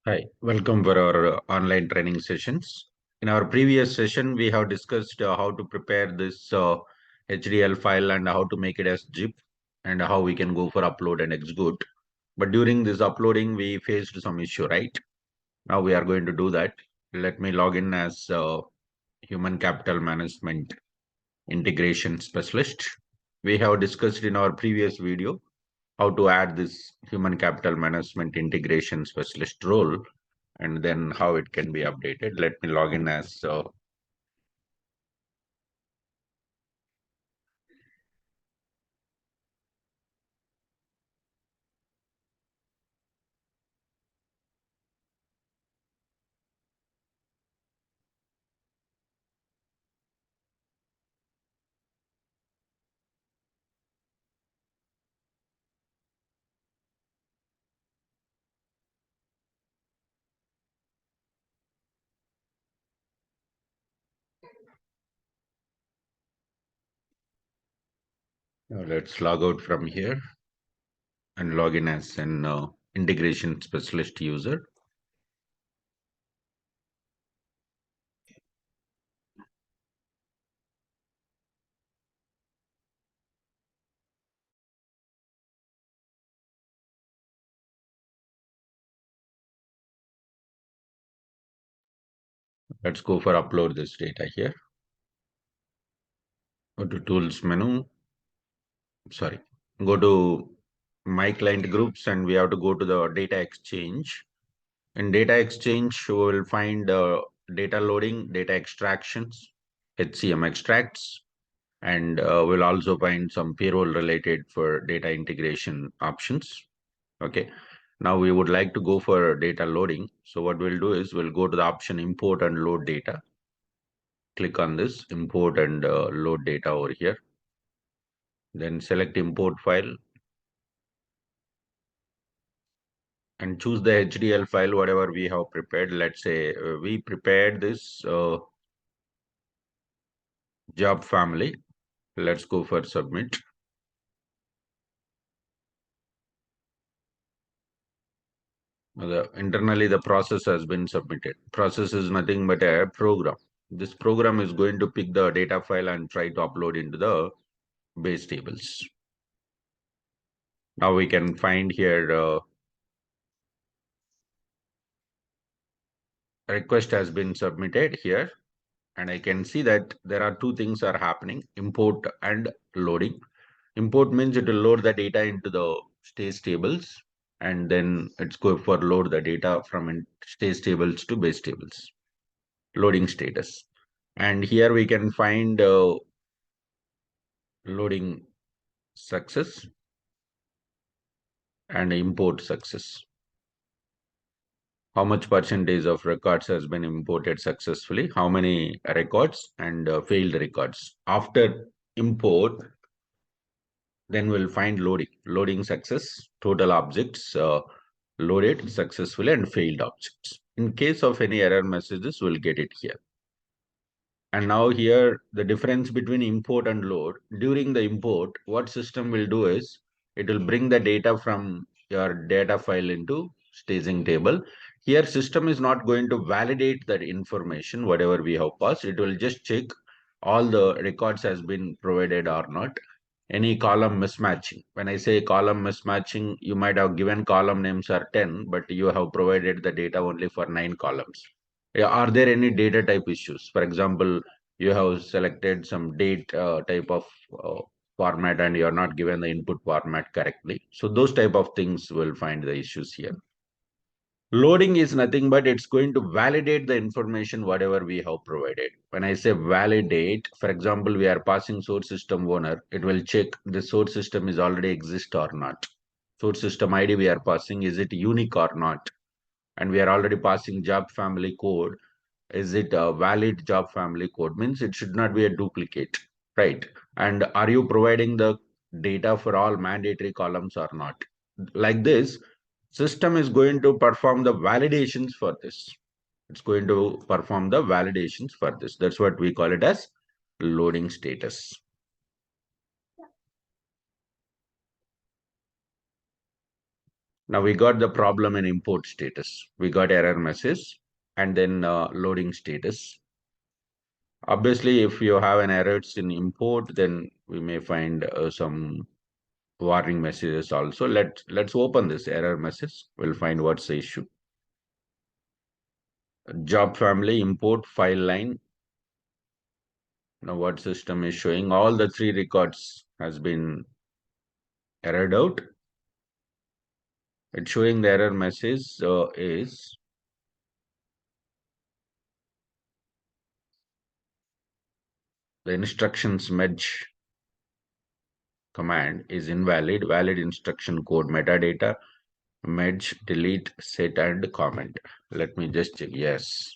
Hi, welcome for our online training sessions. In our previous session, we have discussed how to prepare this HDL file and how to make it as zip and how we can go for upload and execute. But during this uploading, we faced some issue, right? Now we are going to do that. Let me log in as Human Capital Management Integration Specialist. We have discussed in our previous video how to add this Human Capital Management Integration Specialist role and then how it can be updated. Let me log in as let's log out from here and log in as an integration specialist user. Let's go for upload this data here. Go to tools menu. Sorry, go to my client groups and we have to go to the data exchange. In data exchange, we will find data loading, data extractions, HCM extracts, and we'll also find some payroll related for data integration options. Okay. Now we would like to go for data loading. So what we'll do is we'll go to the option import and load data. Click on this import and load data over here. Then select import file and choose the HDL file, whatever we have prepared. Let's say we prepared this job family. Let's go for submit. Internally, the process has been submitted. Process is nothing but a program. This program is going to pick the data file and try to upload into the base tables. Now we can find here request has been submitted here, and I can see that there are two things are happening: import and loading. Import means it will load the data into the stage tables, and then it's going for load the data from stage tables to base tables. Loading status, and here we can find loading success and import success. How much percentage of records has been imported successfully, how many records and failed records. After import, then we'll find loading success, total objects loaded successfully and failed objects. In case of any error messages, we'll get it here. And now here, the difference between import and load. During the import, what system will do is, it will bring the data from your data file into staging table. Here, system is not going to validate that information, whatever we have passed. It will just check all the records has been provided or not. Any column mismatching. When I say column mismatching, you might have given column names are 10, but you have provided the data only for 9 columns. Are there any data type issues? For example, you have selected some date type of format and you're not given the input format correctly. So those type of things will find the issues here. Loading is nothing but it's going to validate the information whatever we have provided. When I say validate, for example, we are passing source system owner, it will check the source system is already exist or not. Source system ID we are passing, is it unique or not? And we are already passing job family code. Is it a valid job family code? Means it should not be a duplicate, right? And are you providing the data for all mandatory columns or not? Like this, system is going to perform the validations for this. It's going to perform the validations for this. That's what we call it as loading status. Now we got the problem in import status. We got error message and then loading status. Obviously, if you have an errors in import, then we may find some warning messages also. Let's open this error message. We'll find what's the issue. Job family, import, file line. Now what system is showing? All the three records has been errored out. It's showing the error message is the instructions merge command is invalid. Valid instruction code metadata, merge, delete, set, and comment. Let me just check. Yes.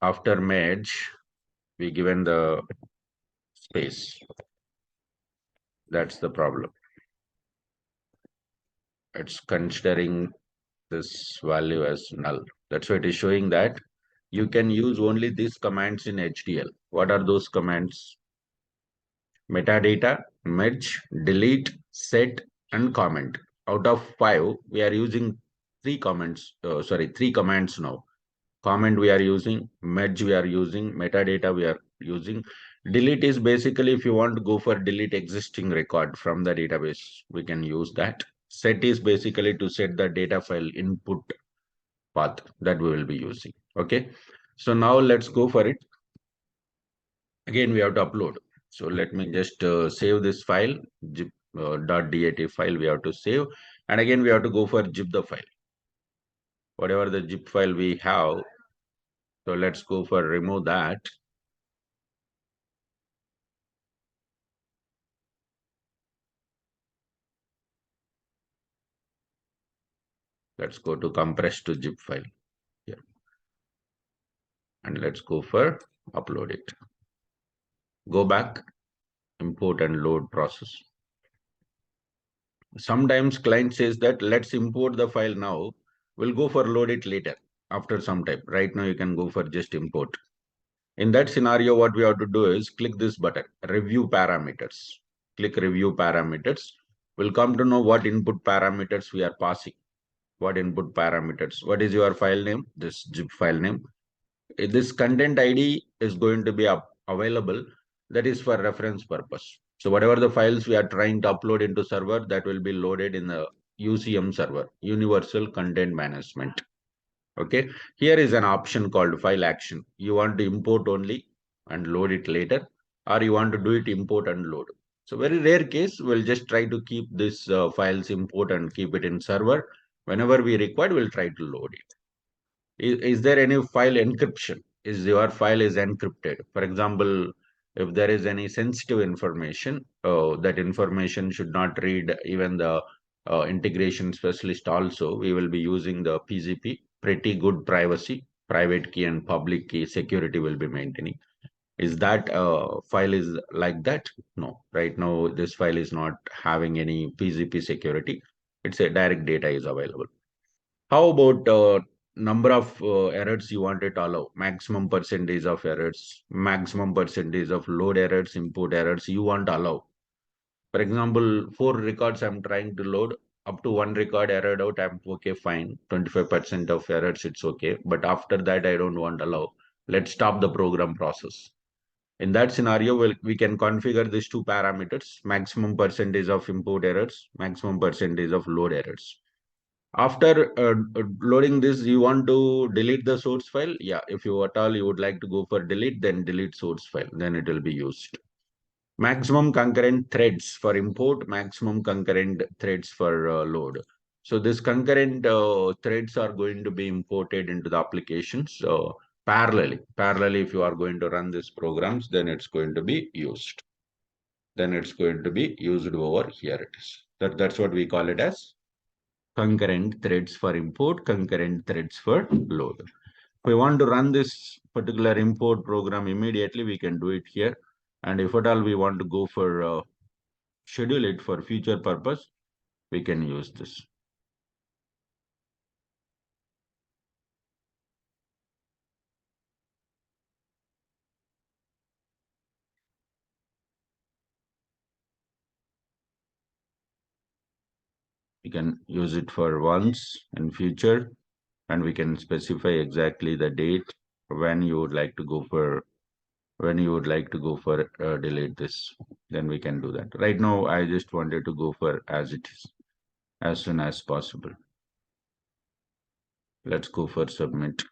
After merge, we given the space. That's the problem. It's considering this value as null. That's why it is showing that you can use only these commands in HDL. What are those commands? Metadata, merge, delete, set, and comment. Out of 5, we are using three commands now. Comment we are using, merge we are using, metadata we are using. Delete is basically if you want to go for delete existing record from the database, we can use that. Set is basically to set the data file input path that we will be using. Okay. So now let's go for it. Again, we have to upload. So let me just save this file, zip .dat file we have to save. And again, we have to go for zip the file. Whatever the zip file we have. So let's go for remove that. Let's go to compress to zip file here. And let's go for upload it. Go back, import and load process. Sometimes client says that let's import the file now. We'll go for load it later after some time. Right now you can go for just import. In that scenario, what we have to do is click this button, review parameters. Click review parameters. We'll come to know what input parameters we are passing. What input parameters? What is your file name? This zip file name. This content ID is going to be available. That is for reference purpose. So whatever the files we are trying to upload into server, that will be loaded in the UCM server, Universal Content Management. Okay, here is an option called file action. You want to import only and load it later, or you want to do it import and load. So very rare case, we'll just try to keep this files import and keep it in server. Whenever we require, we'll try to load it. Is there any file encryption? Is your file is encrypted? For example, if there is any sensitive information, that information should not read even the integration specialist also. We will be using the PGP, pretty good privacy, private key and public key security will be maintaining. Is that file is like that? No, right now this file is not having any PGP security. It's a direct data is available. How about number of errors you wanted to allow? Maximum percentage of errors, maximum percentage of load errors, import errors you want to allow. For example, 4 records I'm trying to load, up to 1 record errored out, I'm okay, fine. 25% of errors, it's okay. But after that, I don't want to allow. Let's stop the program process. In that scenario, we can configure these two parameters, maximum percentage of import errors, maximum percentage of load errors. After loading this, you want to delete the source file. Yeah, if you at all you would like to go for delete, then delete source file. Then it will be used. Maximum concurrent threads for import, maximum concurrent threads for load. So this concurrent threads are going to be imported into the applications parallelly. Parallelly, if you are going to run these programs, then it's going to be used. Then it's going to be used over here. It is that's what we call it as concurrent threads for import, concurrent threads for load. If we want to run this particular import program immediately, we can do it here. And if at all we want to go for schedule it for future purpose, we can use this. We can use it for once in future, and we can specify exactly the date when you would like to go for delete this. Then we can do that. Right now, I just wanted to go for as it is as soon as possible. Let's go for submit.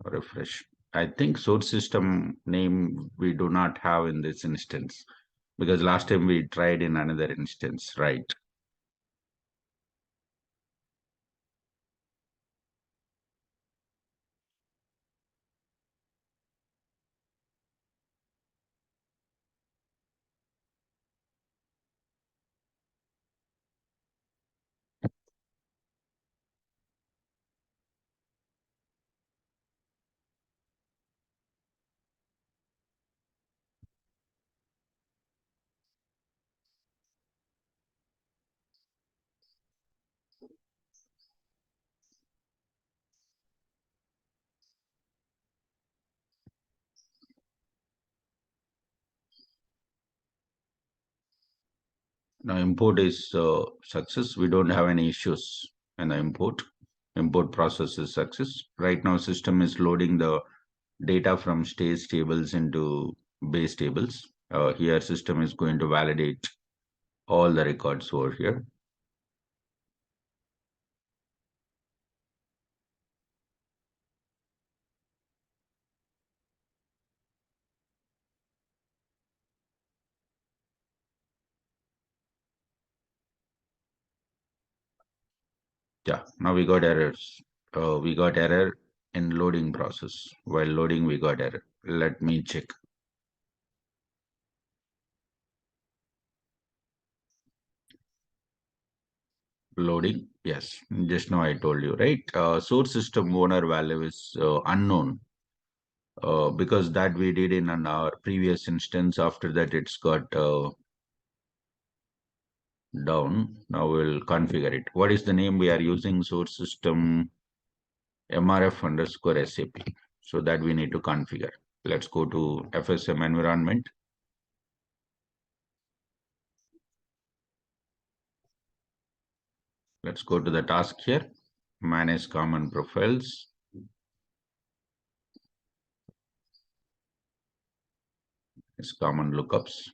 Refresh. I think source system name we do not have in this instance because last time we tried in another instance, right? Now import is success. We don't have any issues in the import. Import process is success. Right now system is loading the data from stage tables into base tables. Here system is going to validate all the records over here. Yeah, now we got errors. We got error in loading process. While loading, we got error. Let me check. Loading. Yes, just now I told you, right? Source system owner value is unknown because that we did in our previous instance. After that, it's got down. Now we'll configure it. What is the name we are using? Source system MRF underscore SAP. So that we need to configure. Let's go to FSM environment. Let's go to the task here. Manage common profiles. It's common lookups.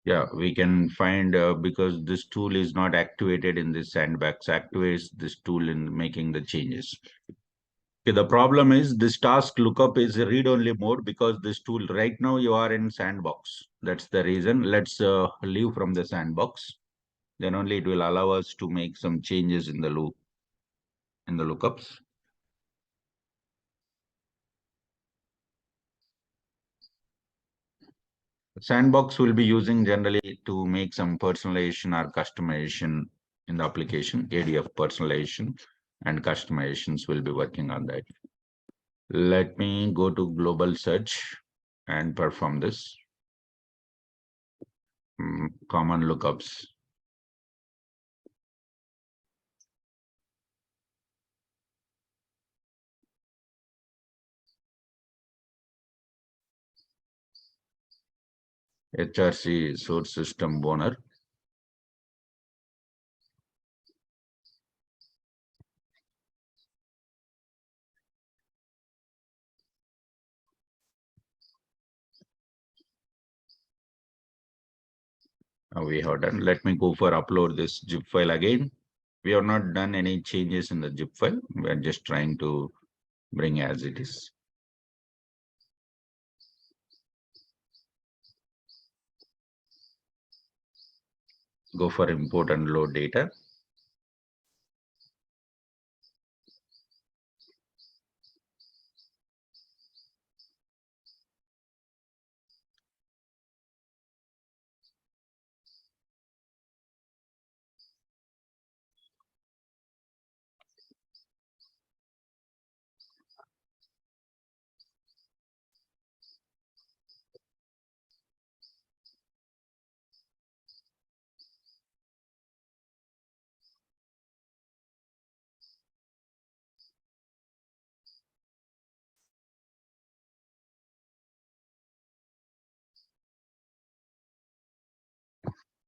Yeah, we can find because this tool is not activated in this sandbox, activates this tool in making the changes. Okay, the problem is this task lookup is a read-only mode because this tool right now you are in sandbox. That's the reason. Let's leave from the sandbox. Then only it will allow us to make some changes in the loop in the lookups. Sandbox will be using generally to make some personalization or customization in the application. ADF personalization and customizations will be working on that. Let me go to global search and perform this. Common lookups. HRC source system owner. We have done. Let me go for upload this zip file again We have not done any changes in the zip file. We are just trying to bring as it is. Go for import and load data.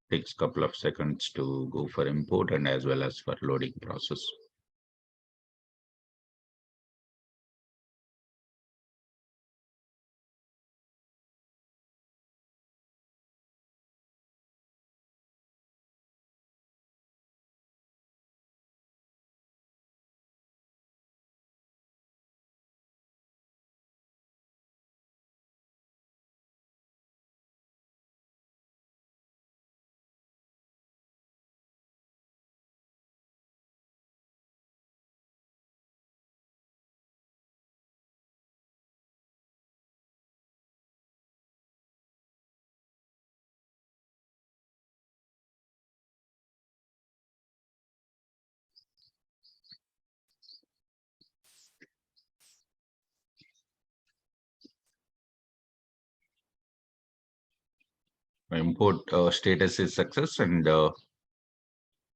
Takes a couple of seconds to go for import and as well as for loading process. Import status is success, and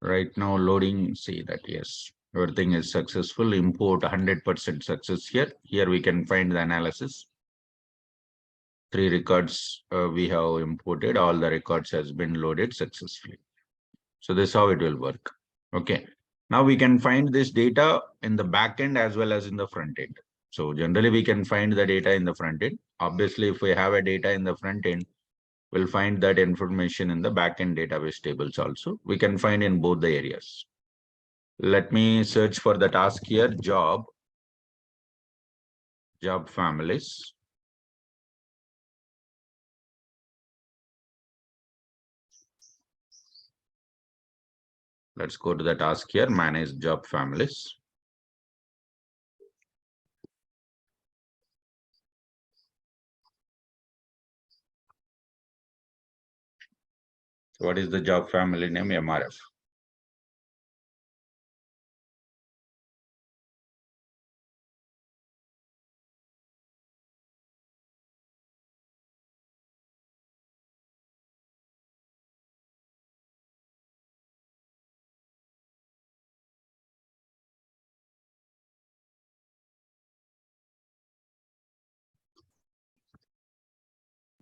right now loading, see that yes, everything is successful. Import 100% success here. Here we can find the analysis. 3 records we have imported. All the records has been loaded successfully. So this is how it will work. Okay. Now we can find this data in the back end as well as in the front end. So generally we can find the data in the front end. Obviously, if we have a data in the front end, we'll find that information in the backend database tables also. We can find in both the areas. Let me search for the task here, job families. Let's go to the task here, manage job families. So what is the job family name? MRF.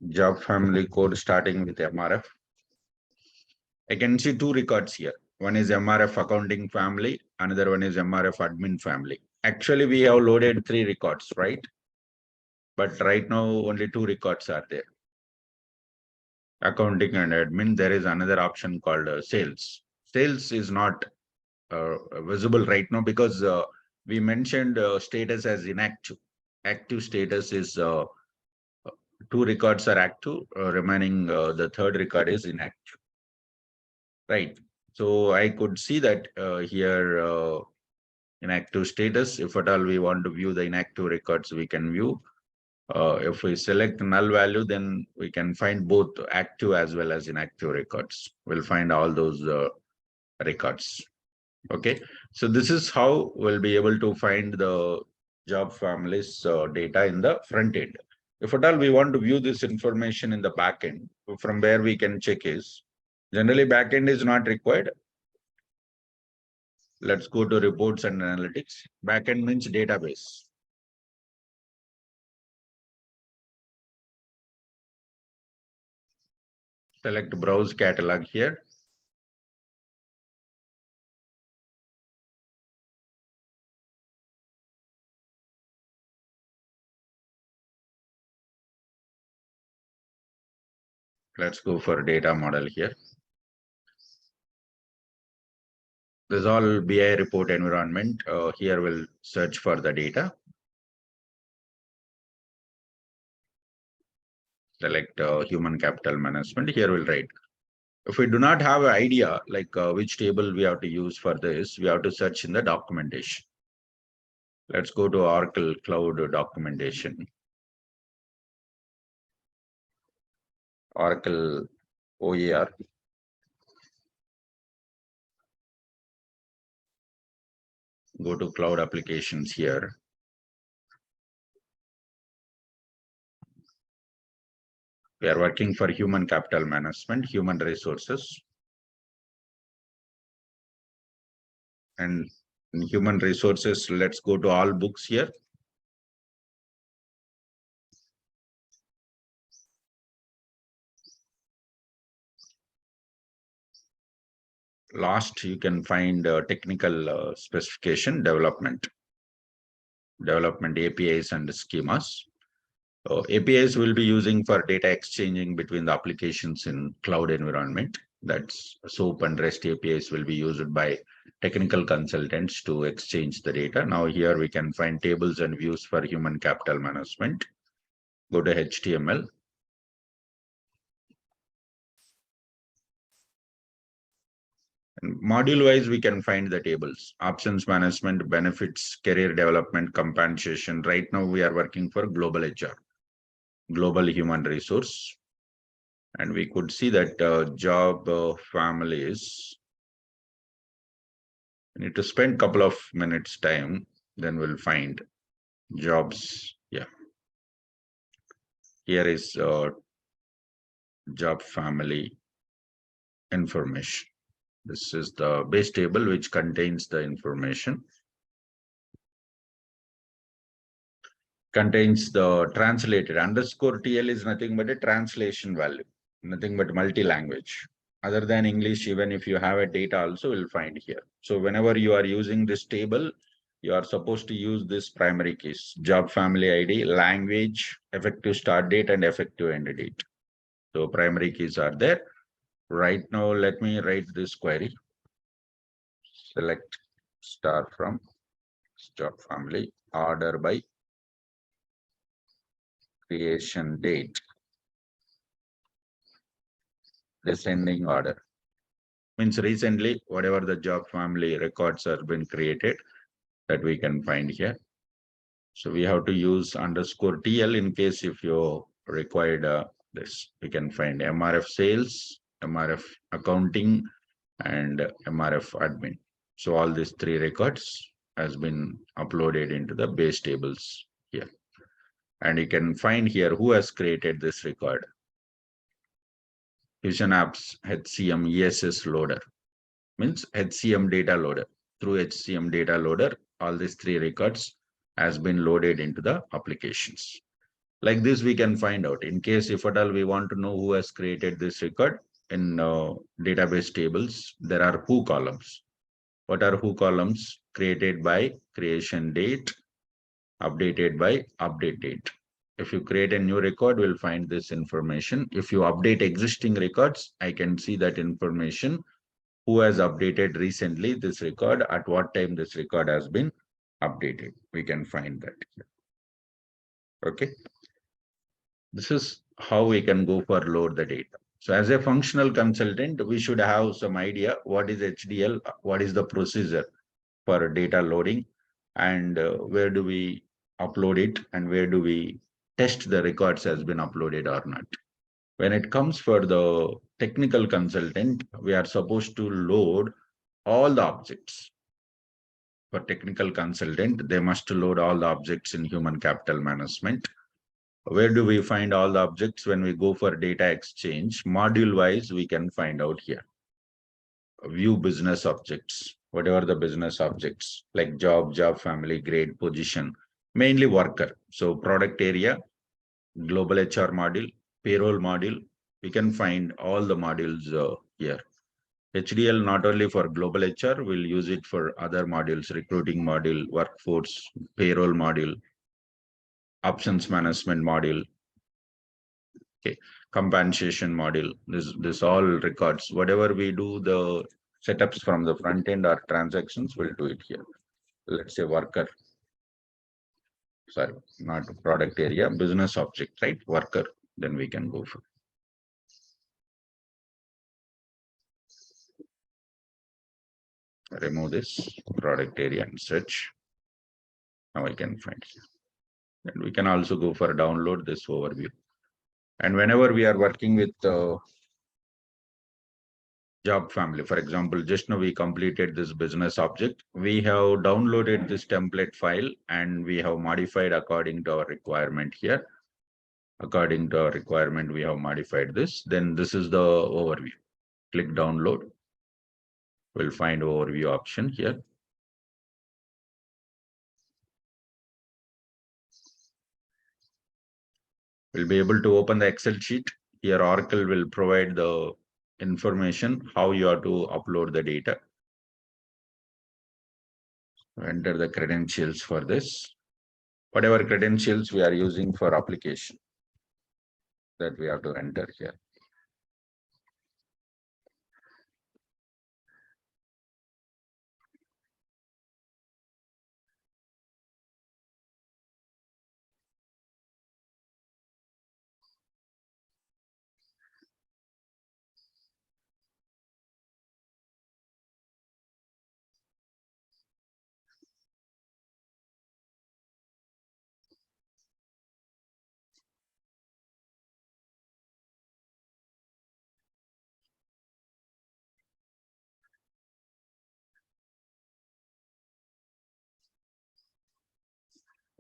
Job family code starting with MRF. I can see 2 records here. One is MRF accounting family, another one is MRF admin family. Actually, we have loaded 3 records, right? But right now only 2 records are there. Accounting and admin, there is another option called sales. Sales is not visible right now because we mentioned status as inactive. Active status is 2 records are active, remaining the 3rd record is inactive. Right. So I could see that here inactive status. If at all we want to view the inactive records, we can view. If we select null value, then we can find both active as well as inactive records. We'll find all those records. Okay. So this is how we'll be able to find the job families data in the front end. If at all we want to view this information in the back end, from where we can check is generally backend is not required. Let's go to reports and analytics. Backend means database. Select browse catalog here. Let's go for data model here. This is all BI report environment. Here we'll search for the data. Select human capital management. Here we'll write. If we do not have an idea like which table we have to use for this, we have to search in the documentation. Let's go to Oracle Cloud documentation. Oracle OER. Go to cloud applications here. We are working for human capital management, human resources. And in human resources, let's go to all books here. Last, you can find technical specification development APIs and schemas. APIs will be using for data exchanging between the applications in cloud environment. That's SOAP and REST APIs will be used by technical consultants to exchange the data. Now here we can find tables and views for human capital management. Go to HTML. And module wise, we can find the tables: options management, benefits, career development, compensation. Right now we are working for global HR, global human resource. And we could see that job families. We need to spend a couple of minutes time, then we'll find jobs. Yeah. Here is job family information. This is the base table which contains the information. Contains the translated _TL is nothing but a translation value, nothing but multi-language. Other than English, even if you have a data also, will find here. So whenever you are using this table, you are supposed to use this primary keys: job family ID, language, effective start date, and effective end date. So primary keys are there. Right now, let me write this query. Select star from job family, order by creation date, descending order. Means recently, whatever the job family records have been created, that we can find here. So we have to use _TL in case if you required this. We can find MRF sales, MRF accounting, and MRF admin. So all these three records has been uploaded into the base tables here. And you can find here who has created this record. Fusion Apps HCM ESS loader, means HCM data loader. Through HCM data loader, all these three records has been loaded into the applications. Like this, we can find out in case if at all we want to know who has created this record in database tables, there are who columns. What are who columns? Created by creation date, updated by update date. If you create a new record, we'll find this information. If you update existing records, I can see that information. Who has updated recently this record, at what time this record has been updated. We can find that. Okay. This is how we can go for load the data. So as a functional consultant, we should have some idea what is HDL, what is the procedure for data loading, and where do we upload it, and where do we test the records has been uploaded or not. When it comes for the technical consultant, we are supposed to load all the objects. For technical consultant, they must load all the objects in human capital management. Where do we find all the objects? When we go for data exchange, module wise, we can find out here. View business objects, whatever the business objects like job, job family, grade, position, mainly worker. So product area, global HR module, payroll module, we can find all the modules here. HDL not only for global HR, we'll use it for other modules: recruiting module, workforce, payroll module, options management module, okay, compensation module. This all records. Whatever we do the setups from the front end or transactions, we'll do it here. Let's say worker, sorry, not product area, business object, right? Worker, then we can go for. Remove this product area and search. Now I can find here. And we can also go for download this overview. And whenever we are working with job family, for example, just now we completed this business object. We have downloaded this template file and we have modified according to our requirement here. According to our requirement, we have modified this. Then this is the overview. Click download. We'll find overview option here. We'll be able to open the Excel sheet. Here Oracle will provide the information how you have to upload the data. Enter the credentials for this. Whatever credentials we are using for application, that we have to enter here.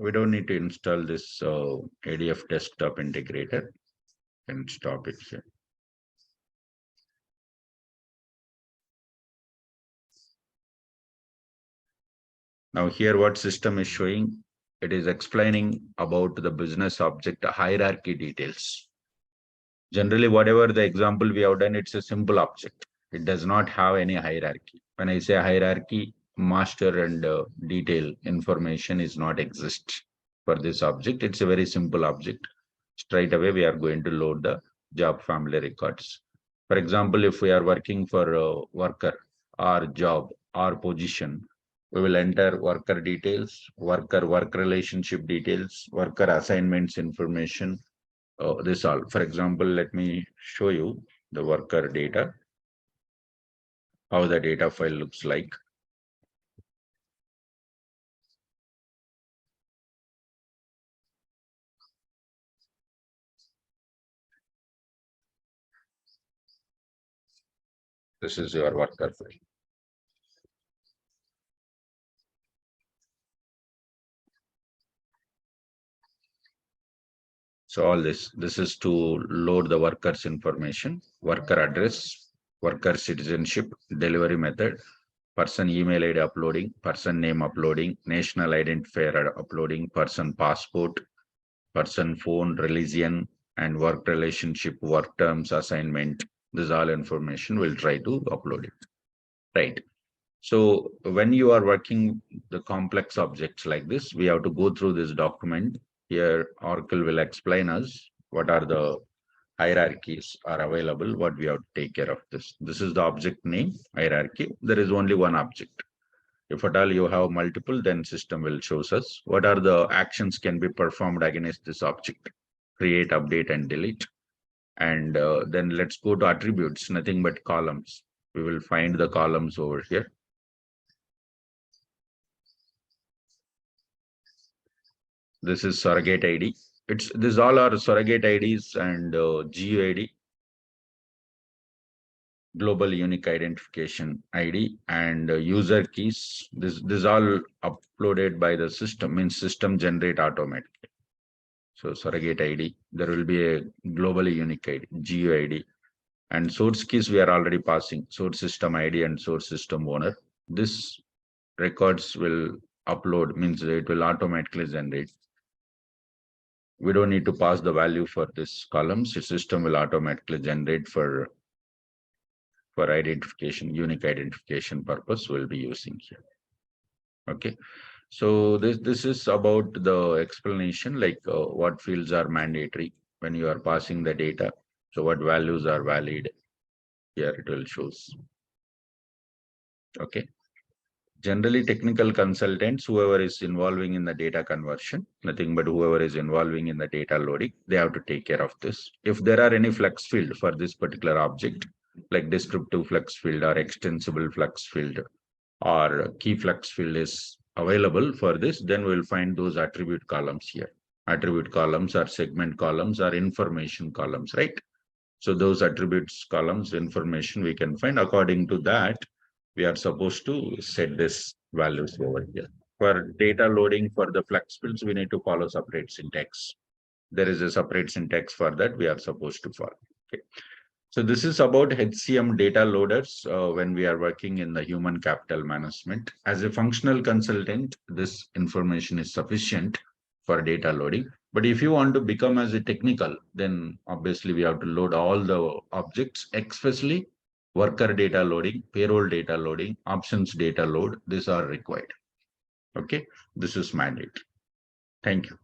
We don't need to install this ADF desktop integrator and stop it here. Now here what system is showing, it is explaining about the business object hierarchy details. Generally, whatever the example we have done, it's a simple object. It does not have any hierarchy. When I say hierarchy, master and detail information is not exist for this object. It's a very simple object. Straight away, we are going to load the job family records. For example, if we are working for a worker or job or position, we will enter worker details, worker work relationship details, worker assignments information, this all. For example, let me show you the worker data, how the data file looks like. This is your worker file. So all this is to load the worker's information, worker address, worker citizenship, delivery method, person email ID uploading, person name uploading, national identifier uploading, person passport, person phone, religion, and work relationship, work terms, assignment. This all information we'll try to upload it. Right. So when you are working the complex objects like this, we have to go through this document. Here, Oracle will explain us what are the hierarchies are available, what we have to take care of this. This is the object name hierarchy. There is only one object. If at all you have multiple, then system will show us what are the actions can be performed against this object. Create, update, and delete. And then let's go to attributes, nothing but columns. We will find the columns over here. This is surrogate ID. This all are surrogate IDs and GUID, global unique identification ID, and user keys. This all uploaded by the system, means system generate automatically. So surrogate ID, there will be a globally unique ID, GUID, and source keys we are already passing, source system ID and source system owner. This records will upload, means it will automatically generate. We don't need to pass the value for this columns. The system will automatically generate for identification, unique identification purpose we'll be using here. Okay. So this is about the explanation, like what fields are mandatory when you are passing the data. So what values are valid here, it will shows. Okay. Generally, technical consultants, whoever is involving in the data conversion, nothing but whoever is involving in the data loading, they have to take care of this. If there are any flux field for this particular object, like descriptive flux field or extensible flux field or key flux field is available for this, then we'll find those attribute columns here. Attribute columns or segment columns or information columns, right? So those attributes columns information we can find. According to that, we are supposed to set this values over here. For data loading for the flux fields, we need to follow separate syntax. There is a separate syntax for that we are supposed to follow. Okay. So this is about HCM data loaders when we are working in the human capital management. As a functional consultant, this information is sufficient for data loading. But if you want to become as a technical, then obviously we have to load all the objects, especially worker data loading, payroll data loading, options data load. These are required. Okay, this is mandate. Thank you.